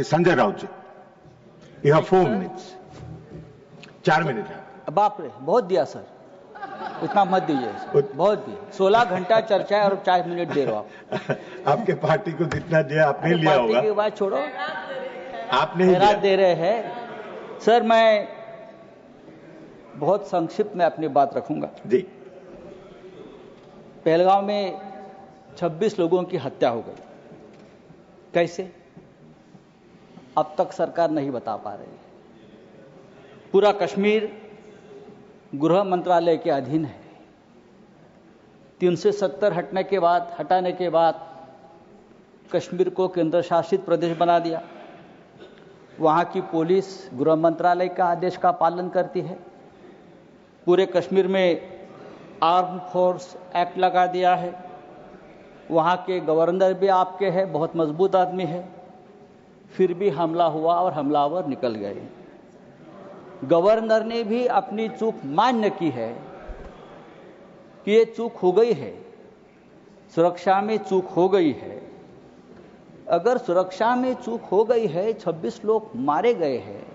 Sanjay Raut ji, you have 4 minutes, 4 minute है। बाप रे, बहुत दिया सर, इतना मत दीजिए सर, बहुत दिया। 16 घंटा चर्चा है और 4 मिनट दे रहे हो आप। आपके पार्टी को जितना दिया आपने लिया होगा। पार्टी की बात छोड़ो, आपने ही दिया। दे रहे हैं सर। मैं बहुत संक्षिप्त में अपनी बात रखूंगा जी। पहलगांव में 26 लोगों की हत्या हो गई, कैसे अब तक सरकार नहीं बता पा रही है। पूरा कश्मीर गृह मंत्रालय के अधीन है। 370 हटाने के बाद कश्मीर को केंद्र शासित प्रदेश बना दिया। वहां की पुलिस गृह मंत्रालय का आदेश का पालन करती है। पूरे कश्मीर में आर्म फोर्स एक्ट लगा दिया है। वहां के गवर्नर भी आपके हैं, बहुत मजबूत आदमी है। फिर भी हमला हुआ और हमलावर निकल गए। गवर्नर ने भी अपनी चूक मान्य की है कि ये चूक हो गई है, सुरक्षा में चूक हो गई है। अगर सुरक्षा में चूक हो गई है, 26 लोग मारे गए हैं,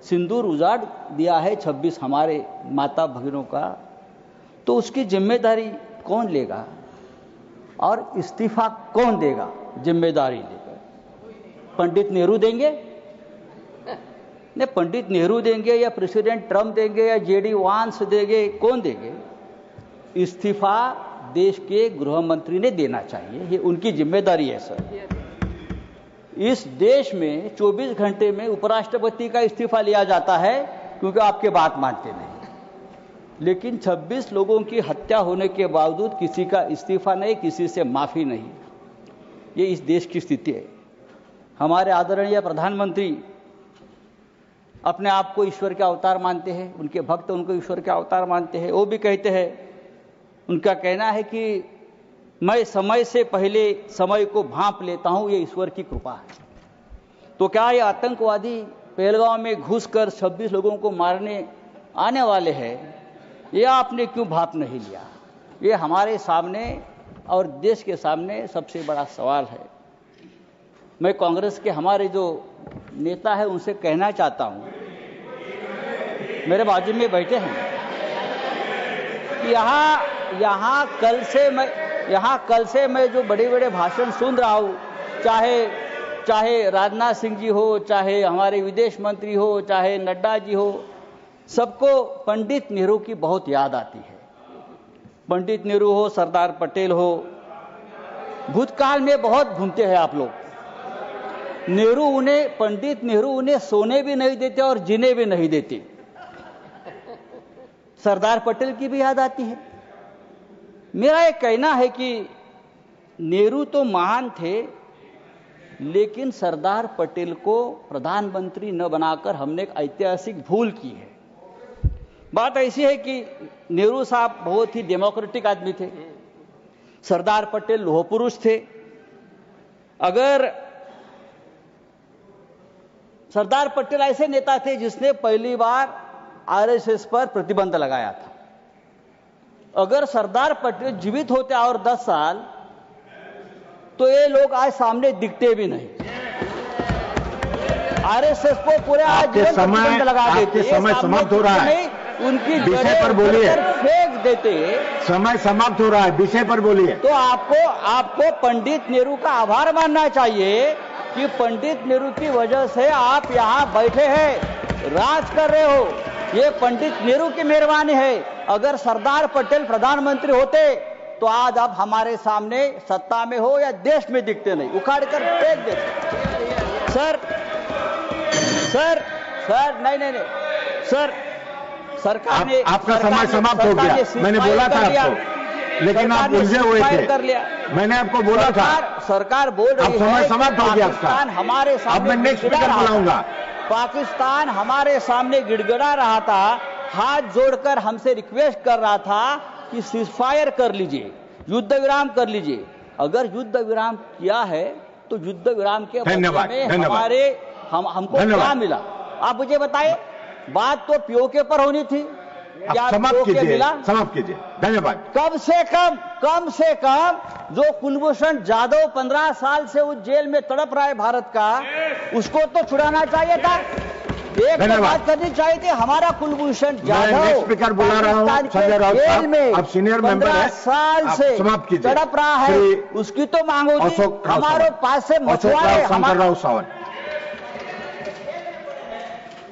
सिंदूर उजाड़ दिया है 26 हमारे माता भगिनों का, तो उसकी जिम्मेदारी कौन लेगा और इस्तीफा कौन देगा? जिम्मेदारी लेकर पंडित नेहरू देंगे? नहीं, पंडित नेहरू देंगे या प्रेसिडेंट ट्रम्प देंगे या जेडी वांस देंगे? कौन देंगे? इस्तीफा देश के गृह मंत्री ने देना चाहिए, ये उनकी जिम्मेदारी है सर। इस देश में 24 घंटे में उपराष्ट्रपति का इस्तीफा लिया जाता है क्योंकि आपके बात मानते नहीं। लेकिन 26 लोगों की हत्या होने के बावजूद किसी का इस्तीफा नहीं, किसी से माफी नहीं। ये इस देश की स्थिति है। हमारे आदरणीय प्रधानमंत्री अपने आप को ईश्वर के अवतार मानते हैं, उनके भक्त उनको ईश्वर के अवतार मानते हैं। वो भी कहते हैं, उनका कहना है कि मैं समय से पहले समय को भांप लेता हूं, ये ईश्वर की कृपा है। तो क्या ये आतंकवादी पहलगांव में घुसकर 26 लोगों को मारने आने वाले हैं? ये आपने क्यों भाप नहीं लिया? ये हमारे सामने और देश के सामने सबसे बड़ा सवाल है। मैं कांग्रेस के हमारे जो नेता है उनसे कहना चाहता हूं, मेरे बाजू में बैठे हैं, यहाँ कल से मैं जो बड़े बड़े भाषण सुन रहा हूं, चाहे राजनाथ सिंह जी हो, चाहे हमारे विदेश मंत्री हो, चाहे नड्डा जी हो, सबको पंडित नेहरू की बहुत याद आती है। पंडित नेहरू हो, सरदार पटेल हो, भूतकाल में बहुत घूमते हैं आप लोग। पंडित नेहरू उन्हें सोने भी नहीं देते और जीने भी नहीं देते। सरदार पटेल की भी याद आती है। मेरा ये कहना है कि नेहरू तो महान थे, लेकिन सरदार पटेल को प्रधानमंत्री न बनाकर हमने एक ऐतिहासिक भूल की है। बात ऐसी है कि नेहरू साहब बहुत ही डेमोक्रेटिक आदमी थे, सरदार पटेल लोह पुरुष थे। अगर सरदार पटेल ऐसे नेता थे जिसने पहली बार आरएसएस पर प्रतिबंध लगाया था। अगर सरदार पटेल जीवित होते और 10 साल, तो ये लोग आज सामने दिखते भी नहीं। आरएसएस को पूरे आज प्रतिबंध लगा देते। समय समाप्त हो रहा है, उनकी विषय पर बोलिए। फेंक देते। समय समाप्त हो रहा है, विषय पर बोलिए। तो आपको पंडित नेहरू का आभार मानना चाहिए कि पंडित नेहरू की वजह से आप यहां बैठे हैं, राज कर रहे हो। ये पंडित नेहरू की मेहरबानी है। अगर सरदार पटेल प्रधानमंत्री होते तो आज आप हमारे सामने सत्ता में हो या देश में दिखते नहीं, उखाड़ कर फेंक देते। सर नहीं सर, सरकार ने आपका समय समाप्त हो गया। मैंने बोला था आपको, लेकिन आप उलझे हुए थे। मैंने आपको बोला था। सरकार बोल रही है समय समाप्त हो गया। पाकिस्तान हमारे सामने, अब मैं नेक्स्ट स्पीकर बुलाऊंगा। पाकिस्तान हमारे सामने गिड़गिड़ा रहा था, हाथ जोड़कर हमसे रिक्वेस्ट कर रहा था कि सीजफायर कर लीजिए, युद्ध विराम कर लीजिए। अगर युद्ध विराम किया है तो युद्ध विराम के बदले में हमको क्या मिला? आप मुझे बताइए। बात तो पीओके पर होनी थी, आप समाप्त कीजिए धन्यवाद। कम से कम जो कुलभूषण जाधव 15 साल से उस जेल में तड़प रहा है भारत का, उसको तो छुड़ाना चाहिए था। एक बात करनी चाहिए थी, हमारा कुलभूषण जाधव स्पीकर बुला रहा हूं संजय राउत साहब, आप सीनियर मेंबर हैं, 15 साल से तड़प रहा है, उसकी तो मांग होती। हमारे पास से मछुआरे शंकर राव सावंत।